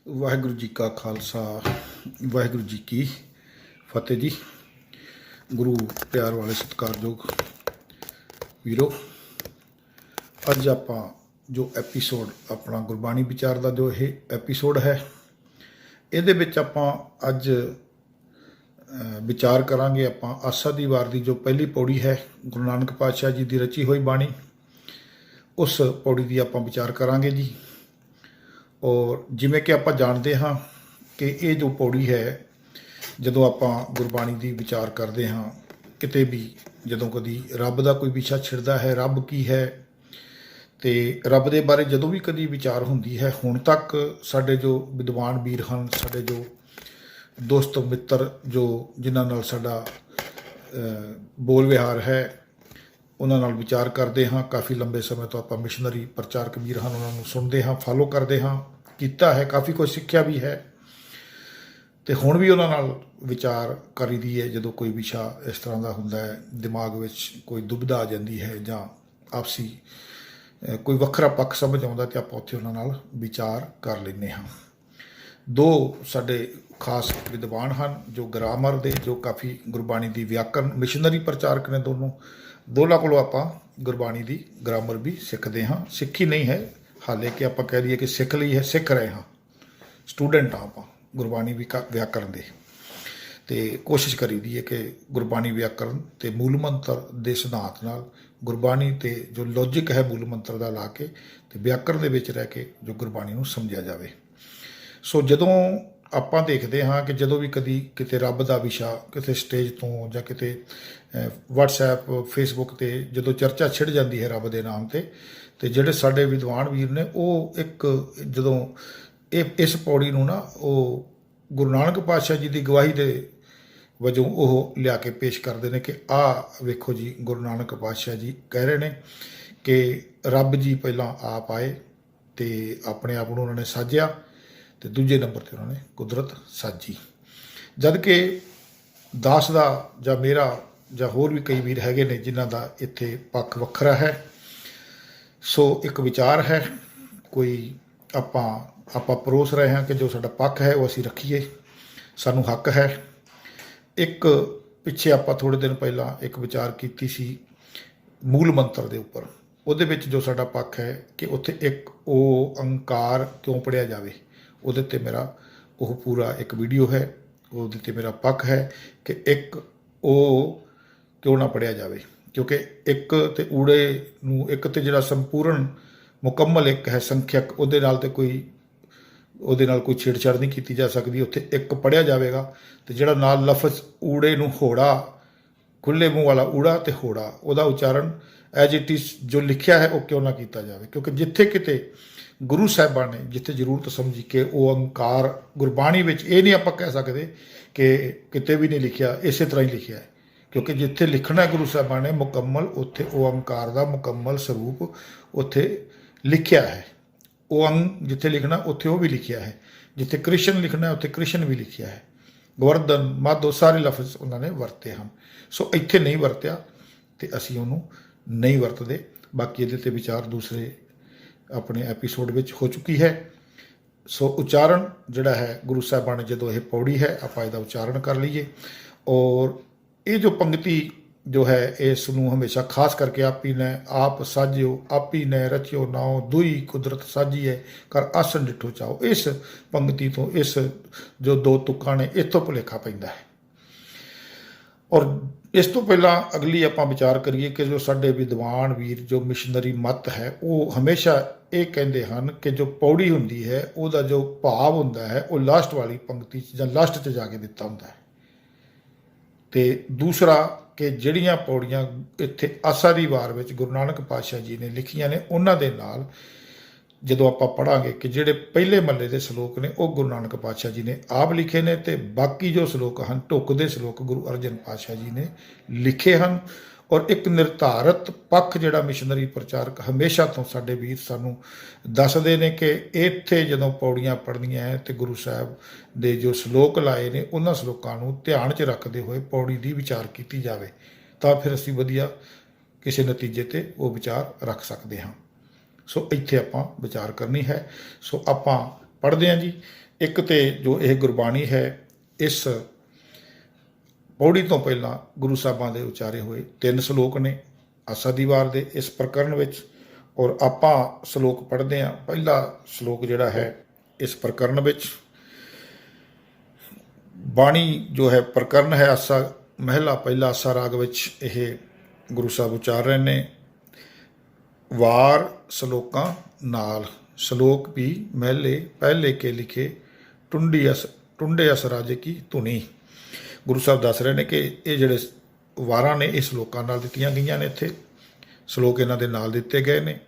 ਵਾਹਿਗੁਰੂ ਜੀ ਕਾ ਖਾਲਸਾ ਵਾਹਿਗੁਰੂ ਜੀ ਕੀ ਫਤਿਹ ਜੀ। ਗੁਰੂ ਪਿਆਰ ਵਾਲੇ ਸਤਿਕਾਰਯੋਗ ਵੀਰੋ, ਅੱਜ ਆਪਾਂ ਜੋ ਐਪੀਸੋਡ ਆਪਣਾ ਗੁਰਬਾਣੀ ਵਿਚਾਰ ਦਾ ਜੋ ਇਹ ਐਪੀਸੋਡ ਹੈ, ਇਹਦੇ ਵਿੱਚ ਆਪਾਂ ਅੱਜ ਵਿਚਾਰ ਕਰਾਂਗੇ ਆਪਾਂ ਆਸਾ ਦੀ ਵਾਰ ਦੀ ਜੋ ਪਹਿਲੀ ਪੌੜੀ ਹੈ ਗੁਰੂ ਨਾਨਕ ਪਾਤਸ਼ਾਹ ਜੀ ਦੀ ਰਚੀ ਹੋਈ ਬਾਣੀ, ਉਸ ਪੌੜੀ ਦੀ ਆਪਾਂ ਵਿਚਾਰ ਕਰਾਂਗੇ ਜੀ। और जिमें कि आप जानते हाँ कि ये जो पौड़ी है, जदों आप गुरबाणी की विचार करते हाँ, किते भी जदों कभी रब का कोई विषय छिड़दा है, रब की है तो रब के बारे जदों भी कभी विचार होंदी है, हुण तक साडे जो विद्वान वीर हैं, साडे जो दोस्त मित्र जो जिन्हां नाल साडा बोल विहार है, उन्हां नाल विचार करते हाँ। काफ़ी लंबे समय तो आप मिशनरी प्रचारक वीर हैं, उन्होंने सुनते हाँ, फॉलो करते हाँ, किया है, काफ़ी कुछ सीखा भी है तो हुण भी उन्हां नाल विचार करी दी है। जो कोई विषय इस तरह का हुंदा है, दिमाग में कोई दुविधा आ जाती है जां आपसी कोई वखरा पक्ष समझ आउंदा तो आप उत्थे उन्हां नाल विचार कर लैंदे हाँ। दो साडे खास विद्वान हैं जो ग्रामर दे, जो काफ़ी गुरबाणी की व्याकरण मिशनरी प्रचारक ने, दोनों को आप गुरबाणी की ग्रामर भी सीखते हाँ। सीखी नहीं है हाले कि आप कह दीए कि सीख ली है, सीख रहे हाँ, स्टूडेंट हाँ आप गुरबाणी भी व्याकरण दे ते कोशिश करी दी है कि गुरबाणी व्याकरण ते मूल मंत्र दे सिद्धांत नाल गुरबाणी ते जो लॉजिक है मूल मंत्र का ला के ते व्याकरण दे विच रह के जो गुरबाणी नूं समझिया जाए। सो जदों ਆਪਾਂ देखते हाँ कि जो भी कभी किते रब का विषय किसी स्टेज तो या किते WhatsApp फेसबुक ते जो चर्चा छिड़ जाती है रब के नाम से, तो जोड़े साडे विद्वान वीर ने वो एक जदों इस पौड़ी नूं ना वो गुरु नानक पातशाह जी की गवाही के वजों वो लिया के पेश करते हैं कि आ वेखो जी, गुरु नानक पातशाह जी कह रहे हैं कि रब जी पहला आप आए तो अपने आप उन्होंने साजिया तो दूजे नंबर पर उन्होंने कुदरत साजी। जद कि दास का या मेरा या होर भी कई वीर हैगे ने जिन्हों का इत्थे पक्ष वखरा है। सो एक विचार है, कोई आप परोस रहे हैं कि जो साडा पक्ष है वो असीं रखीए, सानू हक है। एक पिछे आप थोड़े दिन पहला एक विचार की सी मूल मंत्र के उपर, उहदे विच जो साडा पक्ष है कि उत्थे एक ओ अंकार क्यों पढ़िया जाए, उहदे ते मेरा वो पूरा एक वीडियो है, उहदे ते मेरा पक्ष है कि एक ओ क्यों ना पढ़िया जाए, क्योंकि एक तो ऊड़े नूं एक तो जिहड़ा संपूर्ण मुकम्मल एक है संख्यक, उहदे नाल ते कोई छेड़छाड़ नहीं की जा सकती। उत्थे एक पढ़िया जाएगा तो जिहड़ा नाल लफज ऊड़े नूं होड़ा, खुले मूँह वाला ऊड़ा तो होड़ा, उहदा उच्चारण एज इट इज़ जो लिखिया है वो क्यों ना किया जाए, क्योंकि जिथे किते गुरु साहिबान ने जिथे जरूरत समझी के वो अंकार गुरबाणी विच ये नहीं आप कह सकते कि किते भी नहीं लिखिया, इस तरह ही लिखिया है, क्योंकि जिथे लिखना है गुरु साहिबान ने मुकम्मल, उत्थे वो अंकार का मुकम्मल स्वरूप उत्थे लिखिया है। वो अंग जिथे लिखना उत्थे वो भी लिखिया है, जिथे कृष्ण लिखना है उत्थे कृष्ण भी लिखिया है, गोवर्धन माधो सारे लफज उन्होंने वरते हैं। सो इत्थे नहीं वरत्या तो असीं उन्होंने नहीं वरतते। बाकी ये ते विचार दूसरे अपने एपीसोड में हो चुकी है। सो उच्चारण जोड़ा है गुरु साहिबान ने जो यह पौड़ी है आप इसका उच्चारण कर लीए। और ये जो पंक्ति जो है इसनूं हमेशा खास करके आपी ने आप साजियो, आपी ने रचियो नाओ, दुई कुदरत साजिए कर आसन डिठो चाओ, इस पंक्ति तो इस जो दो तुक्कां ने इतों भुलेखा पैंदा है। और इस तो पहला अगली आप विचार करिए कि जो साडे विद्वान वीर जो मिशनरी मत है वो हमेशा ये कहते हैं कि जो पौड़ी हुंदी है उसका जो भाव हुंदा है वो लास्ट वाली पंक्ति या लास्ट च जाके दिता हुंदा है। तो दूसरा कि जिहड़ियां पौड़ियां इत्थे आसा दी वार विच गुरु नानक पातशाह जी ने लिखियां ने, उन्हां दे नाल जदों आप पढ़ांगे कि जिहड़े पहले मल्ले के सलोक ने वो गुरु नानक पातशाह जी ने आप लिखे ने, तो बाकी जो सलोक हैं ढुकदे सलोक गुरु अर्जन पातशाह जी ने लिखे हैं। और एक निर्धारित पक्ष जिहड़ा मिशनरी प्रचारक हमेशा तो साडे वीर सानू दसदे ने कि इत्थे जदों पौड़ियां पढ़नियां है तो गुरु साहब दे जो सलोक लाए ने उन्हां सलोकां नूं ध्यान च रखते हुए पौड़ी दी विचार की जाए, तां फिर असीं वधिया किसी नतीजे ते वो विचार रख सकते हाँ। सो इत्थे आपां विचार करनी है। सो आपां पढ़ते हैं जी ਇੱਕ ਤੇ ਜੋ ਇਹ ਗੁਰਬਾਣੀ ਹੈ, ਇਸ ਪੌੜੀ ਤੋਂ ਪਹਿਲਾਂ ਗੁਰੂ ਸਾਹਿਬਾਂ ਦੇ ਉਚਾਰੇ ਹੋਏ 3 ਸ਼ਲੋਕ ਨੇ ਆਸਾ ਦੀ ਵਾਰ ਦੇ ਇਸ ਪ੍ਰਕਰਨ ਵਿੱਚ, ਔਰ ਆਪਾਂ ਸ਼ਲੋਕ ਪੜ੍ਹਦੇ ਹਾਂ। ਪਹਿਲਾ ਸ਼ਲੋਕ ਜਿਹੜਾ ਹੈ ਇਸ ਪ੍ਰਕਰਨ ਵਿੱਚ, ਬਾਣੀ ਜੋ ਹੈ ਪ੍ਰਕਰਨ ਹੈ ਆਸਾ ਮਹਿਲਾ ਪਹਿਲਾ ਆਸਾ ਰਾਗ ਵਿੱਚ ਇਹ ਗੁਰੂ ਸਾਹਿਬ ਉਚਾਰ ਰਹੇ ਨੇ। ਵਾਰ ਸ਼ਲੋਕਾਂ ਨਾਲ, ਸ਼ਲੋਕ ਵੀ ਮਹਿਲੇ ਪਹਿਲੇ ਕੇ ਲਿਖੇ, ਟੁੰਡੇ ਅਸ ਰਾਜੇ ਕੀ ਧੁਨੀ। ਗੁਰੂ ਸਾਹਿਬ ਦੱਸ ਰਹੇ ਨੇ ਕਿ ਇਹ ਜਿਹੜੇ ਵਾਰਾਂ ਨੇ ਇਹ ਸ਼ਲੋਕਾਂ ਨਾਲ ਦਿੱਤੀਆਂ ਗਈਆਂ ਨੇ। ਇੱਥੇ ਸ਼ਲੋਕ ਇਹਨਾਂ ਦੇ ਨਾਲ ਦਿੱਤੇ ਗਏ ਨੇ।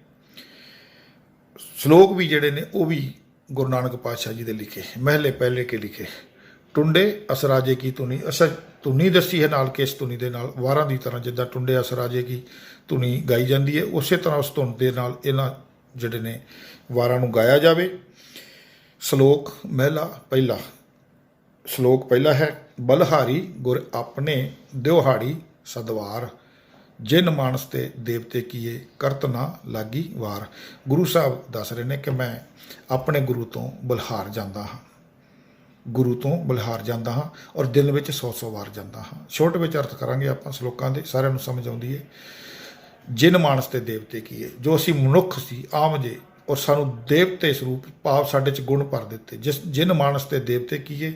ਸ਼ਲੋਕ ਵੀ ਜਿਹੜੇ ਨੇ ਉਹ ਵੀ ਗੁਰੂ ਨਾਨਕ ਪਾਤਸ਼ਾਹ ਜੀ ਦੇ ਲਿਖੇ, ਮਹਿਲੇ ਪਹਿਲੇ ਕੇ ਲਿਖੇ। ਟੁੰਡੇ ਅਸਰਾਜੇ ਕੀ ਧੁਨੀ, ਅਸਰ ਧੁਨੀ ਦੱਸੀ ਹੈ ਨਾਲ, ਕਿ ਇਸ ਧੁਨੀ ਦੇ ਨਾਲ ਵਾਰਾਂ ਦੀ ਤਰ੍ਹਾਂ ਜਿੱਦਾਂ ਟੁੰਡੇ ਅਸਰਾਜੇ ਕੀ ਧੁਨੀ ਗਾਈ ਜਾਂਦੀ ਹੈ, ਉਸੇ ਤਰ੍ਹਾਂ ਉਸ ਧੁਨ ਦੇ ਨਾਲ ਇਹਨਾਂ ਜਿਹੜੇ ਨੇ ਵਾਰਾਂ ਨੂੰ ਗਾਇਆ ਜਾਵੇ। ਸ਼ਲੋਕ ਮਹਿਲਾ ਪਹਿਲਾ, ਸ਼ਲੋਕ ਪਹਿਲਾ ਹੈ, ਬਲਹਾਰੀ ਗੁਰ ਆਪਣੇ ਦਿਉਹਾੜੀ ਸਦਵਾਰ, ਜਿਨ ਮਾਨਸ ਤੇ ਦੇਵਤੇ ਕੀਏ ਕਰਤ ਨਾ ਲਾਗੀ ਵਾਰ। ਗੁਰੂ ਸਾਹਿਬ ਦੱਸ ਰਹੇ ਨੇ ਕਿ ਮੈਂ ਆਪਣੇ ਗੁਰੂ ਤੋਂ ਬਲਹਾਰ ਜਾਂਦਾ ਹਾਂ, ਗੁਰੂ ਤੋਂ ਬਲਹਾਰ ਜਾਂਦਾ ਹਾਂ, ਔਰ ਦਿਨ ਵਿੱਚ 100 ਵਾਰ ਜਾਂਦਾ ਹਾਂ। ਛੋਟੇ ਵਿੱਚ ਅਰਥ ਕਰਾਂਗੇ ਆਪਾਂ ਸ਼ਲੋਕਾਂ ਦੇ, ਸਾਰਿਆਂ ਨੂੰ ਸਮਝ ਆਉਂਦੀ ਹੈ। ਜਿਨ ਮਾਨਸ ਤੇ ਦੇਵਤੇ ਕੀਏ, ਜੋ ਅਸੀਂ ਮਨੁੱਖ ਸੀ ਆਮ ਜੇ, ਔਰ ਸਾਨੂੰ ਦੇਵਤੇ ਸਰੂਪ ਭਾਵ ਸਾਡੇ 'ਚ ਗੁਣ ਭਰ ਦਿੱਤੇ। ਜਿਨ ਮਾਨਸ ਤੇ ਦੇਵਤੇ ਕੀਏ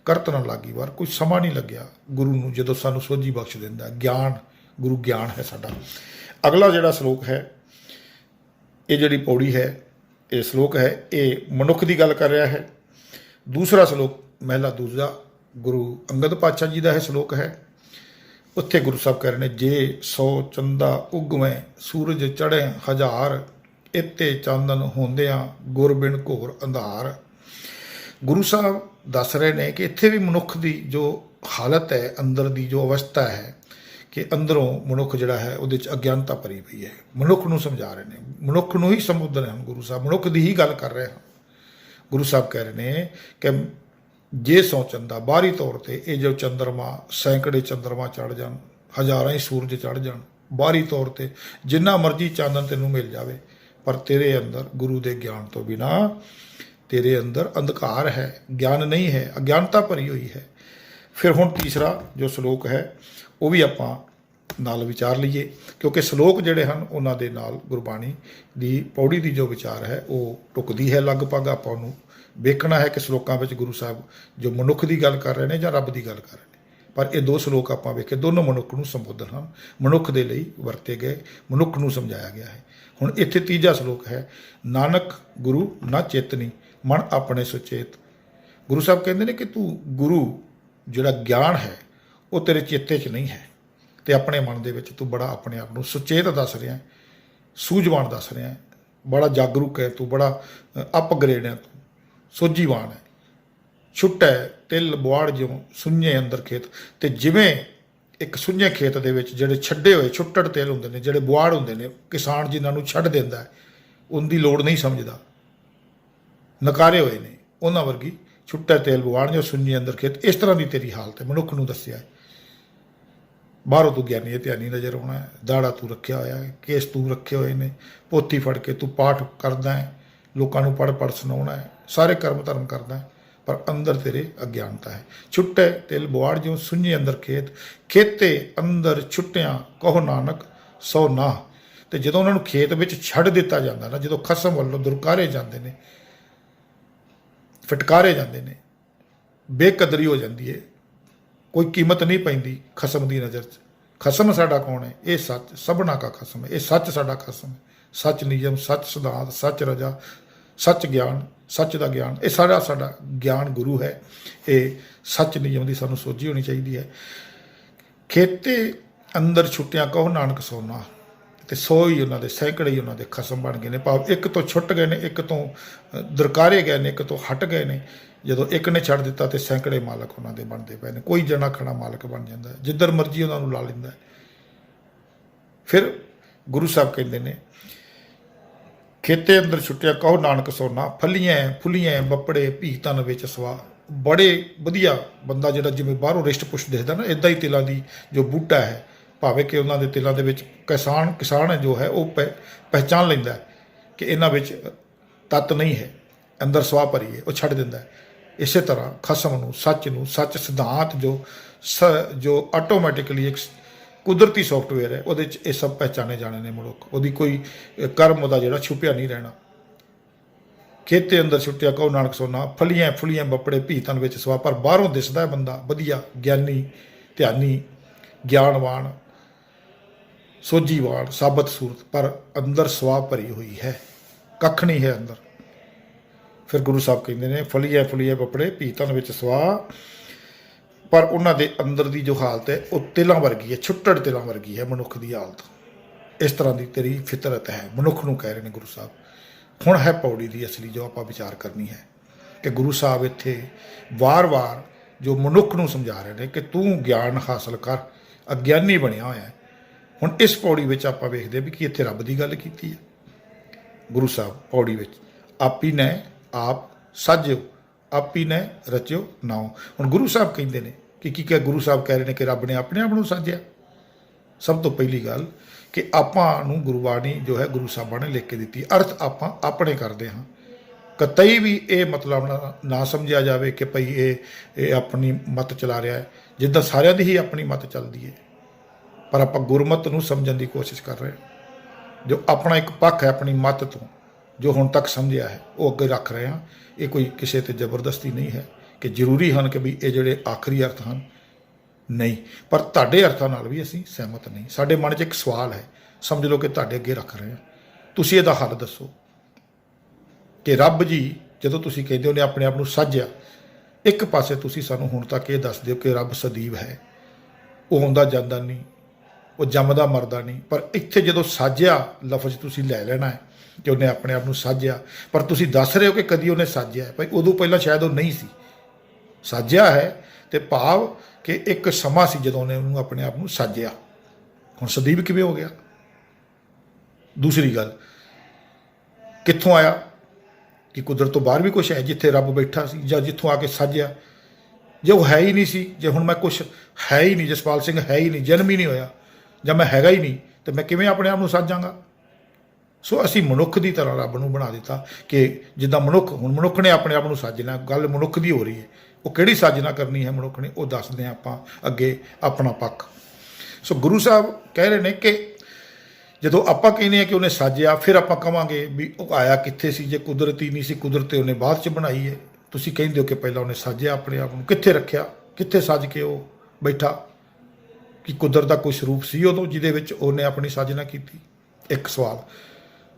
ਕਰਤ ਨਾ ਲਾਗੀ ਵਾਰ, ਕੋਈ ਸਮਾਂ ਨਹੀਂ ਲੱਗਿਆ ਗੁਰੂ ਨੂੰ ਜਦੋਂ ਸਾਨੂੰ ਸੋਝੀ ਬਖਸ਼ ਦਿੰਦਾ। ਗਿਆਨ, ਗੁਰੂ ਗਿਆਨ ਹੈ ਸਾਡਾ। ਅਗਲਾ ਜਿਹੜਾ ਸ਼ਲੋਕ ਹੈ, ਇਹ ਜਿਹੜੀ ਪੌੜੀ ਹੈ, ਇਹ ਸ਼ਲੋਕ ਹੈ, ਇਹ ਮਨੁੱਖ ਦੀ ਗੱਲ ਕਰ ਰਿਹਾ ਹੈ। ਦੂਸਰਾ ਸ਼ਲੋਕ ਮਹਿਲਾ ਦੂਜਾ ਗੁਰੂ ਅੰਗਦ ਪਾਤਸ਼ਾਹ ਜੀ ਦਾ ਇਹ ਸ਼ਲੋਕ ਹੈ। ਉੱਥੇ ਗੁਰੂ ਸਾਹਿਬ ਕਹਿ ਰਹੇ ਨੇ, ਜੇ 100 ਚੰਦਾ ਉਗਵੇਂ ਸੂਰਜ ਚੜ੍ਹੇ ਹਜ਼ਾਰ, ਇੱਤੇ ਚਾਨਣ ਹੁੰਦਿਆਂ ਗੁਰ ਬਿਨ ਘੋਰ ਅੰਧਾਰ। ਗੁਰੂ ਸਾਹਿਬ ਦੱਸ ਰਹੇ ਨੇ ਕਿ ਇੱਥੇ ਵੀ ਮਨੁੱਖ ਦੀ ਜੋ ਹਾਲਤ ਹੈ, ਅੰਦਰ ਦੀ ਜੋ ਅਵਸਥਾ ਹੈ, ਕਿ ਅੰਦਰੋਂ ਮਨੁੱਖ ਜਿਹੜਾ ਹੈ ਉਹਦੇ 'ਚ ਅਗਿਆਨਤਾ ਭਰੀ ਪਈ ਹੈ। ਮਨੁੱਖ ਨੂੰ ਸਮਝਾ ਰਹੇ ਨੇ, ਮਨੁੱਖ ਨੂੰ ਹੀ ਸੰਬੋਧਨ ਹਨ ਗੁਰੂ ਸਾਹਿਬ, ਮਨੁੱਖ ਦੀ ਹੀ ਗੱਲ ਕਰ ਰਹੇ ਹਨ। ਗੁਰੂ ਸਾਹਿਬ ਕਹਿ ਰਹੇ ਨੇ ਕਿ ਜੇ 100 ਚੰਦਾ, ਬਾਹਰੀ ਤੌਰ ਤੇ ਇਹ ਜੋ ਚੰਦਰਮਾ, ਸੈਂਕੜੇ ਚੰਦਰਮਾ ਚੜ੍ਹ ਜਾਣ, ਹਜ਼ਾਰਾਂ ਹੀ ਸੂਰਜ ਚੜ੍ਹ ਜਾਣ, ਬਾਹਰੀ ਤੌਰ ਤੇ ਜਿੰਨਾ ਮਰਜ਼ੀ ਚਾਨਣ ਤੈਨੂੰ ਮਿਲ ਜਾਵੇ, ਪਰ ਤੇਰੇ ਅੰਦਰ ਗੁਰੂ ਦੇ ਗਿਆਨ ਤੋਂ ਬਿਨਾਂ ਤੇਰੇ ਅੰਦਰ ਅੰਧਕਾਰ ਹੈ, ਗਿਆਨ ਨਹੀਂ ਹੈ, ਅਗਿਆਨਤਾ ਭਰੀ ਹੋਈ ਹੈ। ਫਿਰ ਹੁਣ ਤੀਸਰਾ ਜੋ ਸ਼ਲੋਕ ਹੈ ਉਹ ਵੀ ਆਪਾਂ ਨਾਲ ਵਿਚਾਰ ਲਈਏ, ਕਿਉਂਕਿ ਸ਼ਲੋਕ ਜਿਹੜੇ ਹਨ ਉਹਨਾਂ ਦੇ ਨਾਲ ਗੁਰਬਾਣੀ ਦੀ ਪੌੜੀ ਦੀ ਜੋ ਵਿਚਾਰ ਹੈ ਉਹ ਟੁਕਦੀ ਹੈ ਲਗਭਗ। ਆਪਾਂ ਉਹਨੂੰ ਵੇਖਣਾ ਹੈ ਕਿ ਸ਼ਲੋਕਾਂ ਵਿੱਚ ਗੁਰੂ ਸਾਹਿਬ ਜੋ ਮਨੁੱਖ ਦੀ ਗੱਲ ਕਰ ਰਹੇ ਨੇ ਜਾਂ ਰੱਬ ਦੀ ਗੱਲ ਕਰ ਰਹੇ ਨੇ। ਪਰ ਇਹ 2 ਸ਼ਲੋਕ ਆਪਾਂ ਵੇਖੇ, ਦੋਨੋਂ ਮਨੁੱਖ ਨੂੰ ਸੰਬੋਧਨ ਹਨ, ਮਨੁੱਖ ਦੇ ਲਈ ਵਰਤੇ ਗਏ, ਮਨੁੱਖ ਨੂੰ ਸਮਝਾਇਆ ਗਿਆ ਹੈ। ਹੁਣ ਇੱਥੇ ਤੀਜਾ ਸ਼ਲੋਕ ਹੈ, ਨਾਨਕ ਗੁਰੂ ਨਾ ਚੇਤਨੀ ਮਨ ਆਪਣੇ ਸੁਚੇਤ। ਗੁਰੂ ਸਾਹਿਬ ਕਹਿੰਦੇ ਨੇ ਕਿ ਤੂੰ ਗੁਰੂ ਜਿਹੜਾ ਗਿਆਨ ਹੈ ਉਹ ਤੇਰੇ ਚੇਤੇ 'ਚ ਨਹੀਂ ਹੈ, ਤੇ ਆਪਣੇ ਮਨ ਦੇ ਵਿੱਚ ਤੂੰ ਬੜਾ ਆਪਣੇ ਆਪ ਨੂੰ ਸੁਚੇਤ ਦੱਸ ਰਿਹਾ, ਸੂਝਵਾਨ ਦੱਸ ਰਿਹਾ, ਬੜਾ ਜਾਗਰੂਕ ਹੈ ਤੂੰ, ਬੜਾ ਅਪਗ੍ਰੇਡ ਹੈ ਤੂੰ, ਸੋਝੀਵਾਨ ਹੈ। ਛੁੱਟੈ ਤਿਲ ਬੁਆੜ ਜਿਉਂ ਸੁੰਝੇ ਅੰਦਰ ਖੇਤ। ਤੇ ਜਿਵੇਂ ਇੱਕ ਸੁੰਝੇ ਖੇਤ ਦੇ ਵਿੱਚ ਜਿਹੜੇ ਛੱਡੇ ਹੋਏ ਛੁੱਟੜ ਤਿਲ ਹੁੰਦੇ ਨੇ, ਜਿਹੜੇ ਬੁਆੜ ਹੁੰਦੇ ਨੇ, ਕਿਸਾਨ ਜਿਨ੍ਹਾਂ ਨੂੰ ਛੱਡ ਦਿੰਦਾ ਹੈ, ਉਹਦੀ ਲੋੜ ਨਹੀਂ ਸਮਝਦਾ, ਨਕਾਰੇ ਹੋਏ ਨੇ, ਉਹਨਾਂ ਵਰਗੀ ਛੁੱਟੈ ਤੇਲ ਬੁਆੜ ਜਿਉਂ ਸੁੰਝੇ ਅੰਦਰ ਖੇਤ। ਇਸ ਤਰ੍ਹਾਂ ਦੀ ਤੇਰੀ ਹਾਲਤ ਹੈ, ਮਨੁੱਖ ਨੂੰ ਦੱਸਿਆ ਹੈ। ਬਾਹਰੋਂ ਤੂੰ ਗਿਆਨੀ ਹੈ, ਧਿਆਨੀ ਨਜ਼ਰ ਆਉਣਾ ਹੈ, ਦਾੜਾ ਤੂੰ ਰੱਖਿਆ ਹੋਇਆ ਹੈ, ਕੇਸ ਤੂੰ ਰੱਖੇ ਹੋਏ ਨੇ, ਪੋਥੀ ਫੜ ਕੇ ਤੂੰ ਪਾਠ ਕਰਦਾ ਹੈ, ਲੋਕਾਂ ਨੂੰ ਪੜ੍ਹ ਸੁਣਾਉਣਾ ਹੈ, ਸਾਰੇ ਕਰਮ ਧਰਮ ਕਰਦਾ ਹੈ, ਪਰ ਅੰਦਰ ਤੇਰੇ ਅਗਿਆਨਤਾ ਹੈ। ਛੁੱਟੇ ਤਿਲ ਬੁਆੜ ਜਿਉਂ ਸੁੰਝੇ ਅੰਦਰ ਖੇਤ, ਖੇਤੇ ਅੰਦਰ ਛੁੱਟਿਆਂ ਕਹੋ ਨਾਨਕ ਸੋ ਨਾ। ਤੇ ਜਦੋਂ ਉਹਨਾਂ ਨੂੰ ਖੇਤ ਵਿੱਚ ਛੱਡ ਦਿੱਤਾ ਜਾਂਦਾ ਨਾ, ਜਦੋਂ ਖਸਮ ਵੱਲੋਂ ਦੁਰਕਾਰੇ ਜਾਂਦੇ ਨੇ, ਫਟਕਾਰੇ ਜਾਂਦੇ ਨੇ, ਬੇਕਦਰੀ ਹੋ ਜਾਂਦੀ ਹੈ, ਕੋਈ ਕੀਮਤ ਨਹੀਂ ਪੈਂਦੀ ਖਸਮ ਦੀ ਨਜ਼ਰ 'ਚ। ਖਸਮ ਸਾਡਾ ਕੌਣ ਹੈ? ਇਹ ਸੱਚ, ਸਭਨਾ ਕਾ ਖਸਮ ਹੈ, ਇਹ ਸੱਚ ਸਾਡਾ ਖਸਮ ਹੈ। ਸੱਚ ਨਿਯਮ, ਸੱਚ ਸਿਧਾਂਤ, ਸੱਚ ਰਜਾ, ਸੱਚ ਗਿਆਨ, ਸੱਚ ਦਾ ਗਿਆਨ, ਇਹ ਸਾਡਾ ਗਿਆਨ ਗੁਰੂ ਹੈ। ਇਹ ਸੱਚ ਨਿਯਮ ਦੀ ਸਾਨੂੰ ਸੋਝੀ ਹੋਣੀ ਚਾਹੀਦੀ ਹੈ। ਖੇਤੇ ਅੰਦਰ ਛੁੱਟਿਆਂ ਕਹੋ ਨਾਨਕ ਸੋਨਾ। ਤੇ 100 ਹੀ ਉਹਨਾਂ ਦੇ, ਸੈਂਕੜੇ ਹੀ ਉਹਨਾਂ ਦੇ ਖਸਮ ਬਣ ਗਏ ਨੇ, ਭਾਵ ਇੱਕ ਤੋਂ ਛੁੱਟ ਗਏ ਨੇ, ਇੱਕ ਤੋਂ ਦਰਕਾਰੇ ਗਏ ਨੇ, ਇੱਕ ਤੋਂ ਹਟ ਗਏ ਨੇ। ਜਦੋਂ ਇੱਕ ਨੇ ਛੱਡ ਦਿੱਤਾ ਤੇ ਸੈਂਕੜੇ ਮਾਲਕ ਉਹਨਾਂ ਦੇ ਬਣਦੇ ਪਏ ਨੇ। ਕੋਈ ਜਣਾ ਖਣਾ ਮਾਲਕ ਬਣ ਜਾਂਦਾ, ਜਿੱਧਰ ਮਰਜ਼ੀ ਉਹਨਾਂ ਨੂੰ ਲਾ ਲੈਂਦਾ। ਫਿਰ ਗੁਰੂ ਸਾਹਿਬ ਕਹਿੰਦੇ ਨੇ, ਖੇਤੇ ਅੰਦਰ ਛੁੱਟਿਆ ਕਹੋ ਨਾਨਕ ਸੋਨਾ, ਫਲੀਆਂ ਫੁੱਲੀਆਂ ਬੱਪੜੇ ਭੀ ਤਨ ਵਿੱਚ ਸਵਾ। ਬੜੇ ਵਧੀਆ ਬੰਦਾ ਜਿਹੜਾ ਜਿਵੇਂ ਬਾਹਰੋਂ ਰਿਸ਼ਟ ਪੁਸ਼ਟ ਦਿਖਦਾ ਨਾ, ਇੱਦਾਂ ਹੀ ਤਿਲਾਂ ਦੀ ਜੋ ਬੂਟਾ ਹੈ, ਭਾਵੇਂ ਕਿ ਉਹਨਾਂ ਦੇ ਤਿਲਾਂ ਦੇ ਵਿੱਚ ਕਿਸਾਨ ਹੈ ਜੋ ਹੈ ਉਹ ਪਹਿਚਾਣ ਲੈਂਦਾ ਕਿ ਇਹਨਾਂ ਵਿੱਚ ਤੱਤ ਨਹੀਂ ਹੈ, ਅੰਦਰ ਸਵਾਹ ਭਰੀ ਹੈ, ਉਹ ਛੱਡ ਦਿੰਦਾ। ਇਸੇ ਤਰ੍ਹਾਂ ਖਸਮ ਨੂੰ, ਸੱਚ ਸਿਧਾਂਤ ਜੋ ਆਟੋਮੈਟਿਕਲੀ ਇੱਕ ਕੁਦਰਤੀ ਸੌਫਟਵੇਅਰ ਹੈ, ਉਹਦੇ 'ਚ ਇਹ ਸਭ ਪਹਿਚਾਣੇ ਜਾਣੇ ਨੇ ਮਨੁੱਖ। ਉਹਦੀ ਕੋਈ ਕਰਮ ਉਹਦਾ ਜਿਹੜਾ ਛੁਪਿਆ ਨਹੀਂ ਰਹਿਣਾ। ਖੇਤੇ ਅੰਦਰ ਛੁੱਟਿਆ ਕਹੋ ਨਾਨਕ ਸੋਨਾ, ਫਲੀਆਂ ਫੁਲੀਆਂ ਬੱਪੜੇ ਭੀਤਨ ਵਿੱਚ ਸਵਾ। ਪਰ ਬਾਹਰੋਂ ਦਿਸਦਾ ਹੈ ਬੰਦਾ ਵਧੀਆ, ਗਿਆਨੀ, ਧਿਆਨੀ, ਗਿਆਨਵਾਨ, ਸੋਝੀਵਾਨ, ਸਾਬਤ ਸੂਰਤ, ਪਰ ਅੰਦਰ ਸਵਾ ਭਰੀ ਹੋਈ ਹੈ, ਕੱਖ ਨਹੀਂ ਹੈ ਅੰਦਰ। ਫਿਰ ਗੁਰੂ ਸਾਹਿਬ ਕਹਿੰਦੇ ਨੇ ਫਲੀਆਂ ਫੁਲੀਆਂ ਬੱਪੜੇ ਭੀਤਨ ਵਿੱਚ ਸਵਾ, ਪਰ ਉਹਨਾਂ ਦੇ ਅੰਦਰ ਦੀ ਜੋ ਹਾਲਤ ਹੈ ਉਹ ਤਿਲਾਂ ਵਰਗੀ ਹੈ, ਛੁੱਟੜ ਤਿਲਾਂ ਵਰਗੀ ਹੈ ਮਨੁੱਖ ਦੀ ਹਾਲਤ। ਇਸ ਤਰ੍ਹਾਂ ਦੀ ਤੇਰੀ ਫਿਤਰਤ ਹੈ, ਮਨੁੱਖ ਨੂੰ ਕਹਿ ਰਹੇ ਨੇ ਗੁਰੂ ਸਾਹਿਬ। ਹੁਣ ਹੈ ਪੌੜੀ ਦੀ ਅਸਲੀ ਜੋ ਆਪਾਂ ਵਿਚਾਰ ਕਰਨੀ ਹੈ, ਕਿ ਗੁਰੂ ਸਾਹਿਬ ਇੱਥੇ ਵਾਰ-ਵਾਰ ਜੋ ਮਨੁੱਖ ਨੂੰ ਸਮਝਾ ਰਹੇ ਨੇ ਕਿ ਤੂੰ ਗਿਆਨ ਹਾਸਲ ਕਰ, ਅਗਿਆਨੀ ਬਣਿਆ ਹੋਇਆ ਹੈ। ਹੁਣ ਇਸ ਪੌੜੀ ਵਿੱਚ ਆਪਾਂ ਵੇਖਦੇ ਵੀ ਕਿ ਇੱਥੇ ਰੱਬ ਦੀ ਗੱਲ ਕੀਤੀ ਹੈ ਗੁਰੂ ਸਾਹਿਬ ਪੌੜੀ ਵਿੱਚ। ਆਪੀ ਨੇ ਆਪ ਸਾਜਿਓ, ਆਪੀ ਨੇ ਰਚਿਓ ਨਾਉ। ਹੁਣ ਗੁਰੂ ਸਾਹਿਬ ਕਹਿੰਦੇ ਨੇ ਕਿ ਕੀ ਕਿ ਗੁਰੂ ਸਾਹਿਬ ਕਹਿ ਰਹੇ ਨੇ ਕਿ ਰੱਬ ਨੇ ਆਪਣੇ ਆਪ ਨੂੰ ਸਾਜਿਆ। ਸਭ ਤੋਂ ਪਹਿਲੀ ਗੱਲ ਕਿ ਆਪਾਂ ਨੂੰ ਗੁਰਬਾਣੀ ਜੋ ਹੈ ਗੁਰੂ ਸਾਹਿਬਾਂ ਨੇ ਲਿਖ ਕੇ ਦਿੱਤੀ, ਅਰਥ ਆਪਾਂ ਆਪਣੇ ਕਰਦੇ ਹਾਂ। ਕਤਈ ਵੀ ਇਹ ਮਤਲਬ ਨਾ ਸਮਝਿਆ ਜਾਵੇ ਕਿ ਭਈ ਇਹ ਆਪਣੀ ਮਤ ਚਲਾ ਰਿਹਾ ਹੈ, ਜਿੱਦਾਂ ਸਾਰਿਆਂ ਦੀ ਹੀ ਆਪਣੀ ਮਤ ਚੱਲਦੀ ਹੈ। ਪਰ ਆਪਾਂ ਗੁਰਮਤ ਨੂੰ ਸਮਝਣ ਦੀ ਕੋਸ਼ਿਸ਼ ਕਰ ਰਹੇ ਹਾਂ। ਜੋ ਆਪਣਾ ਇੱਕ ਪੱਖ ਹੈ ਆਪਣੀ ਮਤ ਤੋਂ, ਜੋ ਹੁਣ ਤੱਕ ਸਮਝਿਆ ਹੈ, ਉਹ ਅੱਗੇ ਰੱਖ ਰਹੇ ਹਾਂ। ਇਹ ਕੋਈ ਕਿਸੇ 'ਤੇ ਜ਼ਬਰਦਸਤੀ ਨਹੀਂ ਹੈ ਕਿ ਜ਼ਰੂਰੀ ਹਨ ਕਿ ਵੀ ਇਹ ਜਿਹੜੇ ਆਖਰੀ ਅਰਥ ਹਨ, ਨਹੀਂ। ਪਰ ਤੁਹਾਡੇ ਅਰਥਾਂ ਨਾਲ ਵੀ ਅਸੀਂ ਸਹਿਮਤ ਨਹੀਂ। ਸਾਡੇ ਮਨ 'ਚ ਇੱਕ ਸਵਾਲ ਹੈ, ਸਮਝ ਲਓ ਕਿ ਤੁਹਾਡੇ ਅੱਗੇ ਰੱਖ ਰਹੇ ਹਾਂ, ਤੁਸੀਂ ਇਹਦਾ ਹੱਲ ਦੱਸੋ। ਕਿ ਰੱਬ ਜੀ ਜਦੋਂ ਤੁਸੀਂ ਕਹਿੰਦੇ ਹੋ ਨੇ ਆਪਣੇ ਆਪ ਨੂੰ ਸਾਜਿਆ, ਇੱਕ ਪਾਸੇ ਤੁਸੀਂ ਸਾਨੂੰ ਹੁਣ ਤੱਕ ਇਹ ਦੱਸ ਦਿਓ ਕਿ ਰੱਬ ਸਦੀਵ ਹੈ, ਉਹ ਆਉਂਦਾ ਜਾਂਦਾ ਨਹੀਂ, ਉਹ ਜੰਮਦਾ ਮਰਦਾ ਨਹੀਂ। ਪਰ ਇੱਥੇ ਜਦੋਂ ਸਾਜਿਆ ਲਫ਼ਜ਼ ਤੁਸੀਂ ਲੈ ਲੈਣਾ ਹੈ ਕਿ ਉਹਨੇ ਆਪਣੇ ਆਪ ਨੂੰ ਸਾਜਿਆ, ਪਰ ਤੁਸੀਂ ਦੱਸ ਰਹੇ ਹੋ ਕਿ ਕਦੀ ਉਹਨੇ ਸਾਜਿਆ, ਭਾਈ ਉਦੋਂ ਪਹਿਲਾਂ ਸ਼ਾਇਦ ਉਹ ਨਹੀਂ ਸੀ। ਸਾਜਿਆ ਹੈ ਤੇ ਭਾਵ ਕਿ ਇੱਕ ਸਮਾਂ ਸੀ ਜਦੋਂ ਉਹਨੇ ਉਹਨੂੰ ਆਪਣੇ ਆਪ ਨੂੰ ਸਾਜਿਆ। ਹੁਣ ਸਦੀਵ ਕਿਵੇਂ ਹੋ ਗਿਆ? ਦੂਸਰੀ ਗੱਲ, ਕਿੱਥੋਂ ਆਇਆ? ਕਿ ਕੁਦਰਤ ਤੋਂ ਬਾਹਰ ਵੀ ਕੁਛ ਹੈ ਜਿੱਥੇ ਰੱਬ ਬੈਠਾ ਸੀ, ਜਾਂ ਜਿੱਥੋਂ ਆ ਕੇ ਸਾਜਿਆ? ਜੇ ਉਹ ਹੈ ਹੀ ਨਹੀਂ ਸੀ, ਜੇ ਹੁਣ ਮੈਂ ਕੁਛ ਹੈ ਹੀ ਨਹੀਂ, ਜਸਪਾਲ ਸਿੰਘ ਹੈ ਹੀ ਨਹੀਂ, ਜਨਮ ਹੀ ਨਹੀਂ ਹੋਇਆ, ਜਾਂ ਮੈਂ ਹੈਗਾ ਹੀ ਨਹੀਂ, ਤੇ ਮੈਂ ਕਿਵੇਂ ਆਪਣੇ ਆਪ ਨੂੰ ਸਾਜਾਂਗਾ? ਸੋ ਅਸੀਂ ਮਨੁੱਖ ਦੀ ਤਰ੍ਹਾਂ ਰੱਬ ਨੂੰ ਬਣਾ ਦਿੱਤਾ ਕਿ ਜਿੱਦਾਂ ਮਨੁੱਖ, ਹੁਣ ਮਨੁੱਖ ਨੇ ਆਪਣੇ ਆਪ ਨੂੰ ਸਾਜਣਾ, ਗੱਲ ਮਨੁੱਖ ਦੀ ਹੋ ਰਹੀ ਹੈ। ਉਹ ਕਿਹੜੀ ਸਾਜਣਾ ਕਰਨੀ ਹੈ ਮਨੁੱਖ ਨੇ, ਉਹ ਦੱਸਦੇ ਹਾਂ ਆਪਾਂ ਅੱਗੇ ਆਪਣਾ ਪੱਖ। ਸੋ ਗੁਰੂ ਸਾਹਿਬ ਕਹਿ ਰਹੇ ਨੇ ਕਿ ਜਦੋਂ ਆਪਾਂ ਕਹਿੰਦੇ ਹਾਂ ਕਿ ਉਹਨੇ ਸਾਜਿਆ, ਫਿਰ ਆਪਾਂ ਕਹਾਂਗੇ ਵੀ ਉਹ ਆਇਆ ਕਿੱਥੇ ਸੀ? ਜੇ ਕੁਦਰਤੀ ਨਹੀਂ ਸੀ, ਕੁਦਰਤ ਉਹਨੇ ਬਾਅਦ 'ਚ ਬਣਾਈ ਹੈ। ਤੁਸੀਂ ਕਹਿੰਦੇ ਹੋ ਕਿ ਪਹਿਲਾਂ ਉਹਨੇ ਸਾਜਿਆ ਆਪਣੇ ਆਪ ਨੂੰ, ਕਿੱਥੇ ਰੱਖਿਆ? ਕਿੱਥੇ ਸੱਜ ਕੇ ਉਹ ਬੈਠਾ? ਕਿ ਕੁਦਰਤ ਦਾ ਕੋਈ ਸਰੂਪ ਸੀ ਉਦੋਂ ਜਿਹਦੇ ਵਿੱਚ ਉਹਨੇ ਆਪਣੀ ਸਾਜਨਾ ਕੀਤੀ? ਇੱਕ ਸਵਾਲ।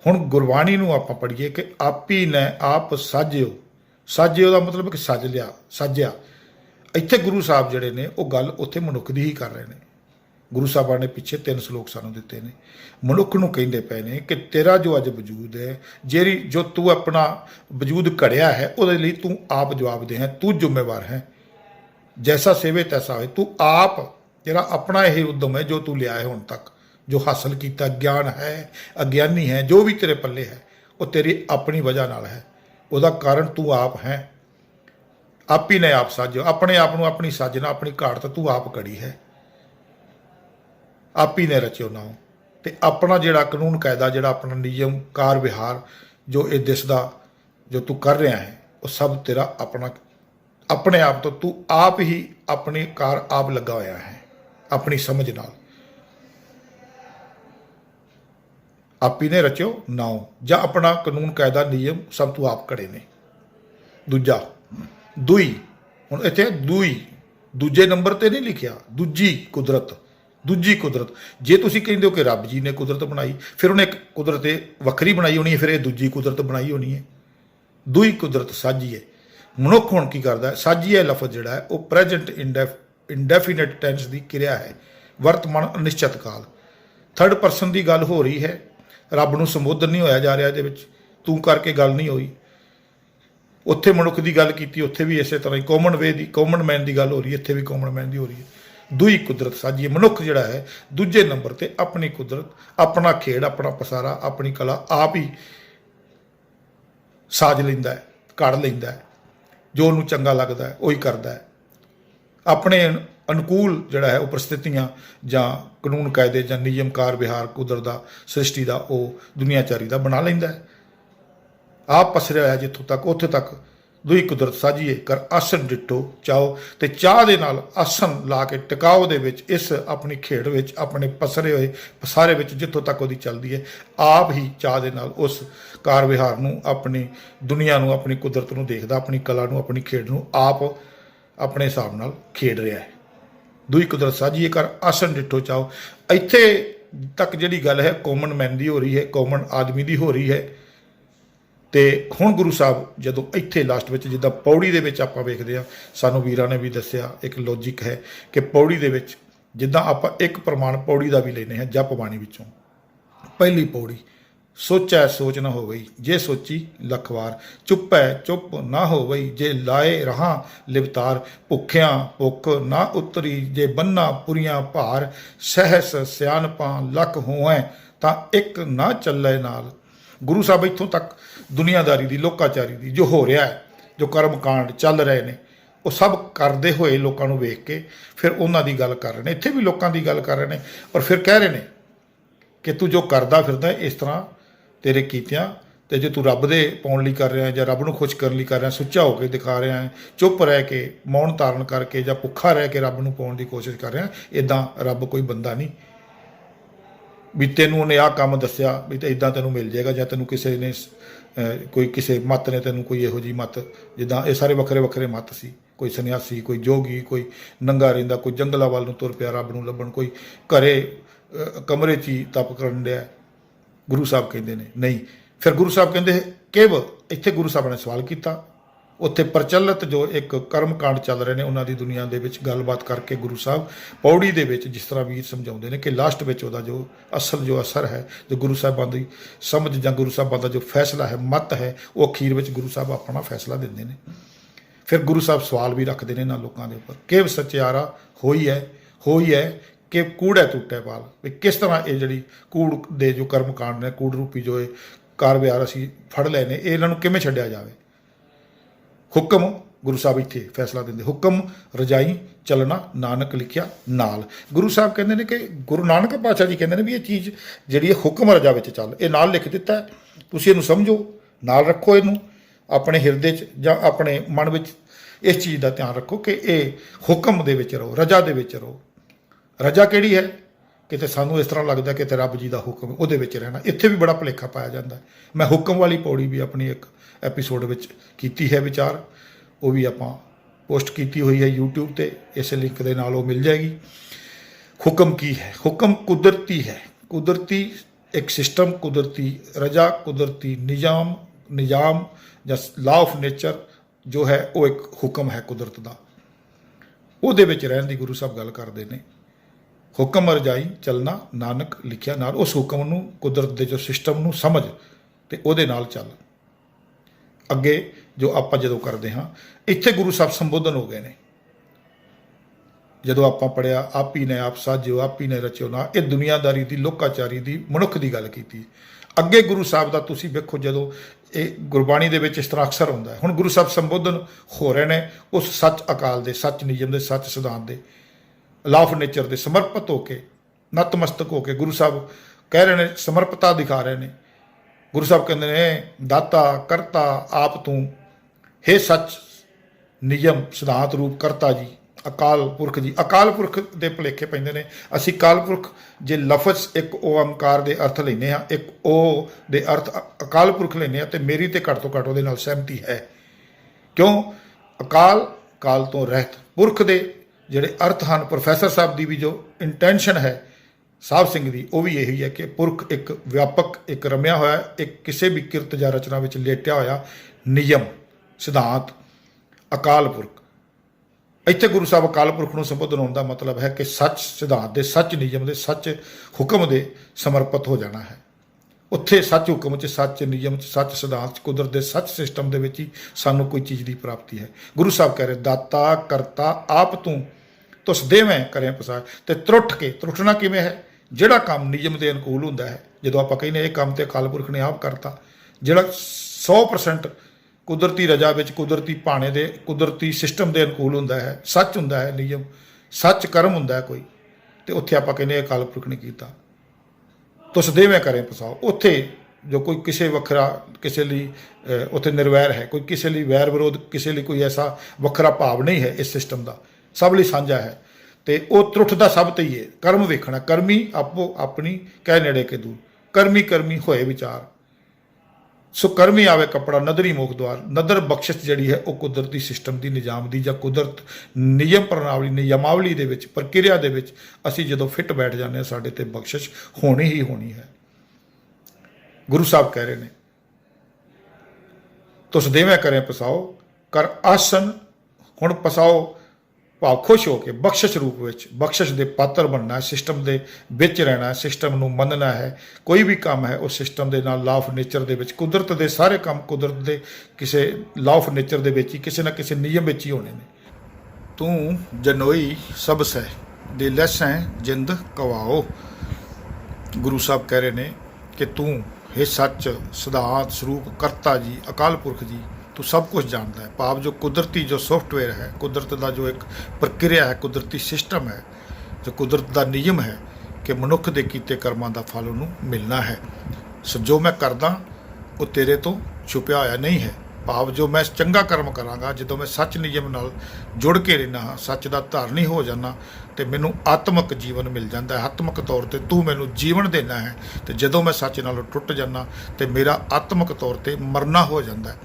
ਹੁਣ ਗੁਰਬਾਣੀ ਨੂੰ ਆਪਾਂ ਪੜ੍ਹੀਏ ਕਿ ਆਪੀ ਨੇ ਆਪ ਸਾਜਿਓ। ਸਾਜਿਓ ਦਾ ਮਤਲਬ ਕਿ ਸੱਜ ਲਿਆ, ਸਾਜਿਆ। ਇੱਥੇ ਗੁਰੂ ਸਾਹਿਬ ਜਿਹੜੇ ਨੇ ਉਹ ਗੱਲ ਉੱਥੇ ਮਨੁੱਖ ਦੀ ਹੀ ਕਰ ਰਹੇ ਨੇ। ਗੁਰੂ ਸਾਹਿਬਾਂ ਨੇ ਪਿੱਛੇ 3 ਸ਼ਲੋਕ ਸਾਨੂੰ ਦਿੱਤੇ ਨੇ, ਮਨੁੱਖ ਨੂੰ ਕਹਿੰਦੇ ਪਏ ਨੇ ਕਿ ਤੇਰਾ ਜੋ ਅੱਜ ਵਜੂਦ ਹੈ, ਜਿਹੜੀ ਜੋ ਤੂੰ ਆਪਣਾ ਵਜੂਦ ਘੜਿਆ ਹੈ, ਉਹਦੇ ਲਈ ਤੂੰ ਆਪ ਜਵਾਬ ਦੇ ਹੈ, ਤੂੰ ਜ਼ਿੰਮੇਵਾਰ ਹੈ। ਜੈਸਾ ਸੇਵੇ ਤੈਸਾ ਹੋਏ। ਤੂੰ ਆਪ ਤੇਰਾ ਆਪਣਾ ਇਹ ਉਦਮ ਹੈ ਜੋ ਤੂੰ ਲਿਆ ਹੈ ਹੁਣ ਤੱਕ, ਜੋ ਹਾਸਲ ਕੀਤਾ ਗਿਆਨ ਹੈ, ਅਗਿਆਨੀ ਹੈ, ਜੋ ਵੀ ਤੇਰੇ ਪੱਲੇ ਹੈ ਉਹ ਤੇਰੀ ਆਪਣੀ ਵਜ੍ਹਾ ਨਾਲ ਹੈ, ਉਹਦਾ ਕਾਰਨ ਤੂੰ ਆਪ ਹੈ। ਆਪੀ ਨੇ ਆਪ ਸਾਜੋ। ਆਪਣੇ ਆਪ ਨੂੰ ਆਪਣੀ ਸਾਜਣਾ, ਆਪਣੀ ਘਾਟ ਤਾਂ ਤੂੰ ਆਪ ਘੜੀ ਹੈ। ਆਪੀ ਨੇ ਰਚਿਓ ਨਾਉ। ਤੇ ਆਪਣਾ ਜਿਹੜਾ ਕਾਨੂੰਨ ਕਾਇਦਾ, ਜਿਹੜਾ ਆਪਣਾ ਨਿਯਮ ਕਾਰ ਵਿਹਾਰ ਜੋ ਇਹ ਦਿਸਦਾ ਜੋ ਤੂੰ ਕਰ ਰਿਹਾ ਹੈ, ਉਹ ਸਭ ਤੇਰਾ ਆਪਣਾ, ਆਪਣੇ ਆਪ ਤੋਂ ਤੂੰ ਆਪ ਹੀ ਆਪਣੀ ਕਾਰ ਆਪ ਲੱਗਾ ਹੋਇਆ ਹੈ, ਆਪਣੀ ਸਮਝ ਨਾਲ। ਆਪੀ ਨੇ ਰਚਿਓ ਨਾਉ, ਜਾਂ ਆਪਣਾ ਕਾਨੂੰਨ ਕਾਇਦਾ ਨਿਯਮ ਸਭ ਤੂੰ ਆਪ ਘੜੇ ਨੇ। ਦੂਜਾ ਦੁਈ, ਹੁਣ ਇੱਥੇ ਦੁਈ ਦੂਜੇ ਨੰਬਰ ਤੇ ਨਹੀਂ ਲਿਖਿਆ, ਦੂਜੀ ਕੁਦਰਤ। ਦੂਜੀ ਕੁਦਰਤ, ਜੇ ਤੁਸੀਂ ਕਹਿੰਦੇ ਹੋ ਕਿ ਰੱਬ ਜੀ ਨੇ ਕੁਦਰਤ ਬਣਾਈ, ਫਿਰ ਉਹਨੇ ਇੱਕ ਕੁਦਰਤ ਵੱਖਰੀ ਬਣਾਈ ਹੋਣੀ ਹੈ, ਫਿਰ ਇਹ ਦੂਜੀ ਕੁਦਰਤ ਬਣਾਈ ਹੋਣੀ ਹੈ। ਦੁਈ ਕੁਦਰਤ ਸਾਜੀਏ। ਮਨੁੱਖ ਹੁਣ ਕੀ ਕਰਦਾ ਹੈ? ਸਾਜੀਏ ਲਫ਼ਜ਼ ਜਿਹੜਾ ਹੈ ਉਹ ਪ੍ਰੈਜੈਂਟ ਇੰਡੈਫੀਨਿਟ ਟੈਂਸ ਦੀ ਕਿਰਿਆ ਹੈ, ਵਰਤਮਾਨ ਅਨਿਸ਼ਚਿਤ ਕਾਲ। ਥਰਡ ਪਰਸਨ ਦੀ ਗੱਲ ਹੋ ਰਹੀ ਹੈ, ਰੱਬ ਨੂੰ ਸੰਬੋਧਨ ਨਹੀਂ ਹੋਇਆ ਜਾ ਰਿਹਾ ਇਹਦੇ ਵਿੱਚ, ਤੂੰ ਕਰਕੇ ਗੱਲ ਨਹੀਂ ਹੋਈ। ਉੱਥੇ ਮਨੁੱਖ ਦੀ ਗੱਲ ਕੀਤੀ, ਉੱਥੇ ਵੀ ਇਸੇ ਤਰ੍ਹਾਂ ਹੀ ਕਾਮਨ ਮੈਨ ਦੀ ਗੱਲ ਹੋ ਰਹੀ ਹੈ, ਇੱਥੇ ਵੀ ਕਾਮਨ ਮੈਨ ਦੀ ਹੋ ਰਹੀ ਹੈ। ਦੁਈ ਕੁਦਰਤ ਸਾਜੀਏ। ਮਨੁੱਖ ਜਿਹੜਾ ਹੈ ਦੂਜੇ ਨੰਬਰ ਤੇ ਆਪਣੀ ਕੁਦਰਤ, ਆਪਣਾ ਖੇਡ, ਆਪਣਾ ਪਸਾਰਾ, ਆਪਣੀ ਕਲਾ ਆਪ ਹੀ ਸਾਜ ਲੈਂਦਾ ਹੈ, ਘੜ ਲੈਂਦਾ ਹੈ। ਜੋ ਉਹਨੂੰ ਚੰਗਾ ਲੱਗਦਾ ਹੈ ਉਹੀ ਕਰਦਾ ਹੈ। ਆਪਣੇ ਅਨੁਕੂਲ ਜਿਹੜਾ ਹੈ ਉਹ ਪ੍ਰਸਥਿਤੀਆਂ ਜਾਂ ਕਾਨੂੰਨ ਕਾਇਦੇ ਜਾਂ ਨਿਯਮ ਕਾਰ ਵਿਹਾਰ ਕੁਦਰਤ ਦਾ, ਸ੍ਰਿਸ਼ਟੀ ਦਾ, ਉਹ ਦੁਨੀਆਚਾਰੀ ਦਾ ਬਣਾ ਲੈਂਦਾ ਹੈ। ਆਪ ਪਸਰਿਆ ਹੋਇਆ ਜਿੱਥੋਂ ਤੱਕ, ਉੱਥੇ ਤੱਕ दुई कुदरत साझीए कर आसन डिठो चाहो। तो चाह दे नाल आसन ला के टिकाओ दे विच इस अपनी खेड विच अपने पसरे हुए पसारे विच जिथों तक उहदी चलदी है आप ही चाह दे नाल उस कार विहार नूं अपनी दुनिया नूं अपनी कुदरत नूं देखदा अपनी कला नूं अपनी खेड नूं आप अपने हिसाब नाल खेड रहा है। दुई कुदरत साझीए कर आसन डिठो चाहो। इत्थे तक जिहड़ी गल है कॉमन मैन की हो रही है कॉमन आदमी की हो रही है। तो हुण गुरु साहब जदों इत्थे लास्ट में जिद्दां पौड़ी दे विच आपां वेखदे आ सानूं वीरां ने भी दस्सिया एक लॉजिक है कि पौड़ी दे विच जिद्दां आपां एक प्रमाण पौड़ी का भी लैने हैं जप बाणी विचों। पहली पौड़ी सोचै सोच न हो गई जे सोची लख वार चुपै चुप ना हो गई जे लाए रहां लिवतार भुखियां भुख ना उतरी जे बन्ना पुरियां भार सहस सियाणपां लख होवैं तां एक ना चलै नाल। गुरु साहब इत्थों तक दुनियादारी की लोकाचारी की जो हो रहा है जो कर्म कांड चल रहे हैं वो सब करते हुए लोगों को वेख के फिर उन्हों की गल कर रहे हैं। इत्थे भी लोगों की गल कर रहे हैं और फिर कह रहे हैं कि तू जो करदा फिरदा इस तरह तेरे कीतियां तो जो तू रब दे पाउण लई कर रहा है या रब नूं खुश करने लई कर रहा है सुच्चा होकर दिखा रहा है चुप रह के मौन धारण करके या भुखा रह के रब नूं पाउण की कोशिश कर रहा है इदां रब कोई बंदा नहीं भी तेनों उन्हें आह काम दस्या भी तो इदा तेनों मिल जाएगा या तेनों किसी ने कोई किसी मत ने तेनों कोई यहो जी मत जिदा ये सारे वक्रे वक्रे मत सी कोई सन्यासी कोई जोगी कोई नंगा रहिंदा कोई जंगलों वाल नूं तुर पिया रब नूं लभण कोई घरे कमरे च ही तप करन दिया। गुरु साहब कहते हैं नहीं। फिर गुरु साहब कहते किव इत्थे गुरु साहब ने सवाल किया उत्थे प्रचलित जो एक कर्म कांड चल रहे हैं उन्होंने दुनिया के गलबात करके गुरु साहब पौड़ी दे विच जिस तरह वीर समझाते हैं कि लास्ट में वह जो असल जो असर है जो गुरु साहबां की समझ या गुरु साहबां का जो फैसला है मत है वो अखीर में गुरु साहब अपना फैसला देंगे हैं। फिर गुरु साहब सवाल भी रखते हैं इन्होंने लोगों के उपर कि सचियारा होई है कि कूड़ है टुटे पाल भी किस तरह ये जी कूड़ के जो कर्म कांड ने कूड़ रूपी जो कार विहार असीं फड़ लए ने इन्हों किवें छड्डिया जाए। हुक्म गुरु साहब इत्थे फैसला देंगे हुक्म रजाई चलना नानक लिखिया नाल। गुरु साहब कहते हैं कि गुरु नानक पातशाह जी कहते हैं भी ये चीज़ जी हुक्म रजा में चल ये नाल लिख दिता है तुसीं इहनूं समझो नाल रखो इनू अपने हिरदे च जां अपने मन में इस चीज़ का ध्यान रखो कि ये हुक्म दे विच रहो रजा दे विच रहो। रजा किहड़ी है किते सानूं इस तरह लगता कि रब जी का हुक्म उहदे विच रहना इत्थे भी बड़ा भुलेखा पाया जाता है। मैं हुक्म वाली पौड़ी भी अपनी एक एपीसोड विच कीती है विचार वो भी आपां पोस्ट की हुई है यूट्यूब ते इस लिंक के नाल वो मिल जाएगी। हुक्म की है हुक्म कुदरती है कुदरती एक सिस्टम कुदरती रजा कुदरती निजाम या लॉ ऑफ नेचर जो है वो एक हुक्म है कुदरत का उहदे विच रहण दी गुरु साहब गल करते हैं। हुक्म रजाई चलना नानक लिखिया नाल उस हुक्म नूं कुदरत के जो सिस्टम नूं समझ ते उहदे नाल चल। अगे जो आप जो करते हाँ इत्थे गुरु साहब संबोधन हो गए ने जो आप पढ़िया आप ही ने आप साजो आप ही ने रचो ना ये दुनियादारी की लोकाचारी की मनुख की गल की। अगे गुरु साहब का तुसीं वेखो जो ये गुरबाणी दे विच इस तरह अक्सर होंदा है। हुण गुरु साहब संबोधन हो रहे हैं उस सच अकाल दे सच नियम दे सच सिद्धांत दे लॉ ऑफ नेचर दे समर्पित होके नतमस्तक होके गुरु साहब कह रहे हैं समर्पता दिखा रहे हैं। गुरु साहब कहते हैं दाता करता आप तू हे सच नियम सिद्धांत रूप करता जी अकाल पुरख जी। अकाल पुरख के भुलेखे पैंदे ने असी काल पुरख जे लफज एक ओंकार के अर्थ लेने हाँ एक ओ दे अर्थ अकाल पुरख लेने तो मेरी तो घट तो घट वो नाल सहमति है क्यों अकाल काल तो रहत पुरख के जिहड़े अर्थ हैं प्रोफैसर साहब की भी जो इंटेंशन है साहब सिंह की वो भी यही है कि पुरख एक व्यापक एक रमिया होया एक किसी भी किरत या रचना में लेटिया होया नियम सिद्धांत अकाल पुरख। इत्थे गुरु साहब अकाल पुरख नूं संबोधन होने का मतलब है कि सच सिद्धांत के सच नियम के सच हुक्म के समर्पित हो जाना है। उत्थे सच हुक्म च सच नियम च सच सिद्धांत कुदरत के सच सिस्टम के ही सानू कोई चीज़ की प्राप्ति है। गुरु साहब कह रहे दाता करता आप तू तुस देवें करें पसार तो त्रुट के त्रुटना किवें है जिहड़ा काम नियम के अनुकूल हुंदा है जो आप कहने ये काम तो अकाल पुरख ने आप करता जिहड़ा 100% कुदरती रजा विच कुदरती भाणे दे कुदरती सिस्टम के अनुकूल हुंदा है सच हुंदा है नियम सच कर्म हुंदा है कोई तो उत्थे आपां कहने अकाल पुरख ने कीता तुस देवें करें पसाओ। उत्थे ਜੋ ਕੋਈ ਕਿਸੇ ਵੱਖਰਾ ਕਿਸੇ ਲਈ ਉੱਥੇ ਨਿਰਵੈਰ ਹੈ, ਕੋਈ ਕਿਸੇ ਲਈ ਵੈਰ ਵਿਰੋਧ, ਕਿਸੇ ਲਈ ਕੋਈ ਐਸਾ ਵੱਖਰਾ ਭਾਵ ਨਹੀਂ ਹੈ ਇਸ ਸਿਸਟਮ ਦਾ, ਸਭ ਲਈ ਸਾਂਝਾ ਹੈ। ਤੇ ਉਹ ਤਰੁੱਠ ਦਾ ਸਭ ਤੇ ਹੀ ਹੈ, ਕਰਮ ਵੇਖਣਾ, ਕਰਮੀ ਆਪੋ ਆਪਣੀ ਕਹਿ ਨੇੜੇ ਕੇ ਦੂਰ, ਕਰਮੀ ਕਰਮੀ ਹੋਏ ਵਿਚਾਰ, ਸੋ ਕਰਮੀ ਆਵੇ ਕੱਪੜਾ ਨਦਰੀ ਮੁਖ ਦੁਆਰ। ਨਦਰ ਬਖਸ਼ਿਸ਼ ਜਿਹੜੀ ਹੈ ਉਹ ਕੁਦਰਤੀ ਸਿਸਟਮ ਦੀ, ਨਿਜ਼ਾਮ ਦੀ, ਜਾਂ ਕੁਦਰਤ ਨਿਯਮ ਪ੍ਰਣਾਲੀ ਨਿਯਮਾਵਲੀ ਦੇ ਵਿੱਚ, ਪ੍ਰਕਿਰਿਆ ਦੇ ਵਿੱਚ ਅਸੀਂ ਜਦੋਂ ਫਿੱਟ ਬੈਠ ਜਾਂਦੇ ਹਾਂ, ਸਾਡੇ ਤੇ ਬਖਸ਼ਿਸ਼ ਹੋਣੀ ਹੀ ਹੋਣੀ ਹੈ। ਗੁਰੂ ਸਾਹਿਬ ਕਹਿ ਰਹੇ ਨੇ, ਤੁਸ ਦੇਵੇਂ ਕਰੇ ਪਸਾਓ ਕਰ ਆਸਨ, ਹੁਣ ਪਸਾਓ ਭਾਵ ਖੁਸ਼ ਹੋ ਕੇ ਬਖਸ਼ਿਸ਼ ਰੂਪ ਵਿੱਚ, ਬਖਸ਼ਿਸ਼ ਦੇ ਪਾਤਰ ਬਣਨਾ, ਸਿਸਟਮ ਦੇ ਵਿੱਚ ਰਹਿਣਾ, ਸਿਸਟਮ ਨੂੰ ਮੰਨਣਾ ਹੈ। ਕੋਈ ਵੀ ਕੰਮ ਹੈ ਉਹ ਸਿਸਟਮ ਦੇ ਨਾਲ, ਲਾਅ ਆਫ ਨੇਚਰ ਦੇ ਵਿੱਚ, ਕੁਦਰਤ ਦੇ ਸਾਰੇ ਕੰਮ ਕੁਦਰਤ ਦੇ ਕਿਸੇ ਲਾਅ ਆਫ ਨੇਚਰ ਦੇ ਵਿੱਚ ਹੀ, ਕਿਸੇ ਨਾ ਕਿਸੇ ਨਿਯਮ ਵਿੱਚ ਹੀ ਹੋਣੇ ਨੇ। ਤੂੰ ਜਨੋਈ ਸਭ ਸਹਿ ਦੇ ਲੈਸੈਂ ਜਿੰਦ ਕਵਾਓ। ਗੁਰੂ ਸਾਹਿਬ ਕਹਿ ਰਹੇ ਨੇ ਕਿ ਤੂੰ ਇਹ ਸੱਚ, ਸਿਧਾਂਤ, ਸਰੂਪ, ਕਰਤਾ ਜੀ, ਅਕਾਲ ਪੁਰਖ ਜੀ, ਤੂੰ ਸਭ ਕੁਝ ਜਾਣਦਾ ਹੈ। ਭਾਵ ਜੋ ਕੁਦਰਤੀ ਜੋ ਸੌਫਟਵੇਅਰ ਹੈ, ਕੁਦਰਤ ਦਾ ਜੋ ਇੱਕ ਪ੍ਰਕਿਰਿਆ ਹੈ, ਕੁਦਰਤੀ ਸਿਸਟਮ ਹੈ, ਜੋ ਕੁਦਰਤ ਦਾ ਨਿਯਮ ਹੈ ਕਿ ਮਨੁੱਖ ਦੇ ਕੀਤੇ ਕਰਮਾਂ ਦਾ ਫਲ ਉਹਨੂੰ ਮਿਲਣਾ ਹੈ। ਸੋ ਜੋ ਮੈਂ ਕਰਦਾ ਉਹ ਤੇਰੇ ਤੋਂ ਛੁਪਿਆ ਹੋਇਆ ਨਹੀਂ ਹੈ। ਭਾਵ ਜੋ ਮੈਂ ਚੰਗਾ ਕਰਮ ਕਰਾਂਗਾ, ਜਦੋਂ ਮੈਂ ਸੱਚ ਨਿਯਮ ਨਾਲ ਜੁੜ ਕੇ ਰਹਿਣਾ ਹਾਂ, ਸੱਚ ਦਾ ਧਾਰਨੀ ਹੋ ਜਾਣਾ, ਤੇ ਮੈਨੂੰ ਆਤਮਿਕ ਜੀਵਨ ਮਿਲ ਜਾਂਦਾ ਹੈ। ਆਤਮਿਕ ਤੌਰ ਤੇ ਤੂੰ ਮੈਨੂੰ ਜੀਵਨ ਦੇਣਾ ਹੈ। ਤੇ ਜਦੋਂ ਮੈਂ ਸੱਚ ਨਾਲੋਂ ਟੁੱਟ ਜਾਂਦਾ ਤੇ ਮੇਰਾ ਆਤਮਿਕ ਤੌਰ ਤੇ ਮਰਨਾ ਹੋ ਜਾਂਦਾ ਹੈ।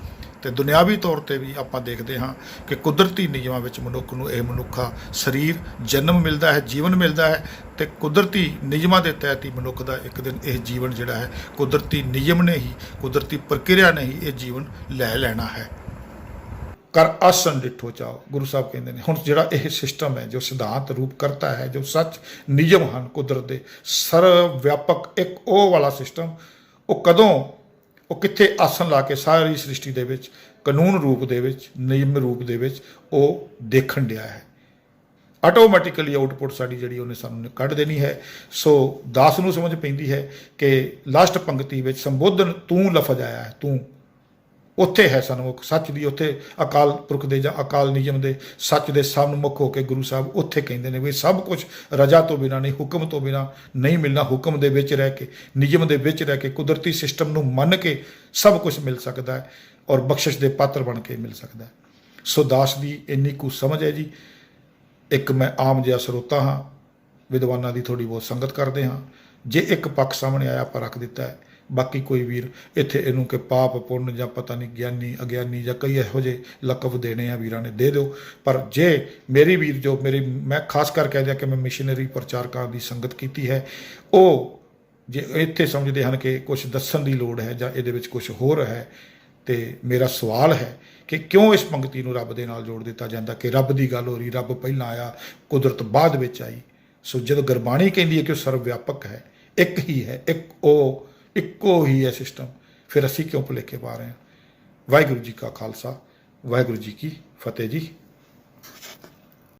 ਤੇ ਦੁਨਿਆਵੀ ਤੌਰ ਤੇ ਵੀ ਆਪਾਂ ਦੇਖਦੇ ਹਾਂ ਕਿ ਕੁਦਰਤੀ ਨਿਯਮਾਂ ਵਿੱਚ ਮਨੁੱਖ ਨੂੰ ਇਹ ਮਨੁੱਖਾ ਸਰੀਰ ਜਨਮ ਮਿਲਦਾ ਹੈ, ਜੀਵਨ ਮਿਲਦਾ ਹੈ, ਤੇ ਕੁਦਰਤੀ ਨਿਯਮਾਂ ਦੇ ਤਹਿਤ ਹੀ ਮਨੁੱਖ ਦਾ ਇੱਕ ਦਿਨ ਇਹ ਜੀਵਨ ਜਿਹੜਾ ਹੈ, ਕੁਦਰਤੀ ਨਿਯਮ ਨੇ ਹੀ, ਕੁਦਰਤੀ ਪ੍ਰਕਿਰਿਆ ਨੇ ਹੀ ਇਹ ਜੀਵਨ ਲੈ ਲੈਣਾ ਹੈ। ਕਰ ਆਸਨ ਡਿੱਠੋ ਚਾਓ, ਗੁਰੂ ਸਾਹਿਬ ਕਹਿੰਦੇ ਨੇ। ਹੁਣ ਜਿਹੜਾ ਇਹ ਸਿਸਟਮ ਹੈ, ਜੋ ਸਿਧਾਂਤ ਰੂਪ ਕਰਤਾ ਹੈ, ਜੋ ਸੱਚ ਨਿਯਮ ਹਨ ਕੁਦਰਤ ਦੇ ਸਰਵ ਵਿਆਪਕ, ਇੱਕ ਉਹ ਵਾਲਾ ਸਿਸਟਮ, ਉਹ ਕਦੋਂ, ਉਹ ਕਿੱਥੇ ਆਸਨ ਲਾ ਕੇ ਸਾਰੀ ਸ੍ਰਿਸ਼ਟੀ ਦੇ ਵਿੱਚ ਕਾਨੂੰਨ ਰੂਪ ਦੇ ਵਿੱਚ, ਨਿਯਮ ਰੂਪ ਦੇ ਵਿੱਚ ਉਹ ਦੇਖਣ ਡਿਆ ਹੈ। ਆਟੋਮੈਟਿਕਲੀ ਆਊਟਪੁੱਟ ਸਾਡੀ ਜਿਹੜੀ ਉਹਨੇ ਸਾਨੂੰ ਕੱਢ ਦੇਣੀ ਹੈ। ਸੋ ਦਾਸ ਨੂੰ ਸਮਝ ਪੈਂਦੀ ਹੈ ਕਿ ਲਾਸਟ ਪੰਕਤੀ ਵਿੱਚ ਸੰਬੋਧਨ ਤੂੰ ਲਫ਼ਜ਼ ਆਇਆ ਹੈ, ਤੂੰ ਉੱਥੇ ਹੈ ਸਨਮੁਖ ਸੱਚ ਦੀ, ਉੱਥੇ ਅਕਾਲ ਪੁਰਖ ਦੇ ਜਾਂ ਅਕਾਲ ਨਿਯਮ ਦੇ ਸੱਚ ਦੇ ਸਨਮੁਖ ਹੋ ਕੇ ਗੁਰੂ ਸਾਹਿਬ ਉੱਥੇ ਕਹਿੰਦੇ ਨੇ ਵੀ ਸਭ ਕੁਝ ਰਜਾ ਤੋਂ ਬਿਨਾਂ ਨਹੀਂ, ਹੁਕਮ ਤੋਂ ਬਿਨਾਂ ਨਹੀਂ ਮਿਲਣਾ। ਹੁਕਮ ਦੇ ਵਿੱਚ ਰਹਿ ਕੇ, ਨਿਯਮ ਦੇ ਵਿੱਚ ਰਹਿ ਕੇ, ਕੁਦਰਤੀ ਸਿਸਟਮ ਨੂੰ ਮੰਨ ਕੇ ਸਭ ਕੁਝ ਮਿਲ ਸਕਦਾ ਹੈ ਔਰ ਬਖਸ਼ਿਸ਼ ਦੇ ਪਾਤਰ ਬਣ ਕੇ ਮਿਲ ਸਕਦਾ ਹੈ। ਸੋ ਦਾਸ ਦੀ ਇੰਨੀ ਕੁ ਸਮਝ ਹੈ ਜੀ। ਇੱਕ ਮੈਂ ਆਮ ਜਿਹਾ ਸਰੋਤਾ ਹਾਂ, ਵਿਦਵਾਨਾਂ ਦੀ ਥੋੜ੍ਹੀ ਬਹੁਤ ਸੰਗਤ ਕਰਦੇ ਹਾਂ। ਜੇ ਇੱਕ ਪੱਖ ਸਾਹਮਣੇ ਆਇਆ ਆਪਾਂ ਰੱਖ ਦਿੱਤਾ ਹੈ। ਬਾਕੀ ਕੋਈ ਵੀਰ ਇੱਥੇ ਇਹਨੂੰ ਕਿ ਪਾਪ ਪੁੰਨ ਜਾਂ ਪਤਾ ਨਹੀਂ ਗਿਆਨੀ ਅਗਿਆਨੀ ਜਾਂ ਕਈ ਇਹੋ ਜਿਹੇ ਲਕਬ ਦੇਣੇ ਆ ਵੀਰਾਂ ਨੇ, ਦੇ ਦਿਓ। ਪਰ ਜੇ ਮੇਰੀ ਵੀਰ ਜੋ ਮੈਂ ਖਾਸ ਕਰ ਕਹਿ ਦਿਆਂ ਕਿ ਮੈਂ ਮਿਸ਼ਨਰੀ ਪ੍ਰਚਾਰਕਾਂ ਦੀ ਸੰਗਤ ਕੀਤੀ ਹੈ, ਉਹ ਜੇ ਇੱਥੇ ਸਮਝਦੇ ਹਨ ਕਿ ਕੁਝ ਦੱਸਣ ਦੀ ਲੋੜ ਹੈ ਜਾਂ ਇਹਦੇ ਵਿੱਚ ਕੁਝ ਹੋਰ ਹੈ, ਤੇ ਮੇਰਾ ਸਵਾਲ ਹੈ ਕਿ ਕਿਉਂ ਇਸ ਪੰਕਤੀ ਨੂੰ ਰੱਬ ਦੇ ਨਾਲ ਜੋੜ ਦਿੱਤਾ ਜਾਂਦਾ ਕਿ ਰੱਬ ਦੀ ਗੱਲ ਹੋ ਰਹੀ, ਰੱਬ ਪਹਿਲਾਂ ਆਇਆ, ਕੁਦਰਤ ਬਾਅਦ ਵਿੱਚ ਆਈ। ਸੋ ਜਦੋਂ ਗੁਰਬਾਣੀ ਕਹਿੰਦੀ ਹੈ ਕਿ ਉਹ ਸਰਵ ਵਿਆਪਕ ਹੈ, ਇੱਕ ਹੀ ਹੈ, ਇੱਕੋ ਹੀ ਹੈ ਸਿਸਟਮ, ਫਿਰ ਅਸੀਂ ਕਿਉਂ ਭੁਲੇਖੇ ਪਾ ਰਹੇ ਹਾਂ? ਵਾਹਿਗੁਰੂ ਜੀ ਕਾ ਖਾਲਸਾ, ਵਾਹਿਗੁਰੂ ਜੀ ਕੀ ਫਤਿਹ ਜੀ।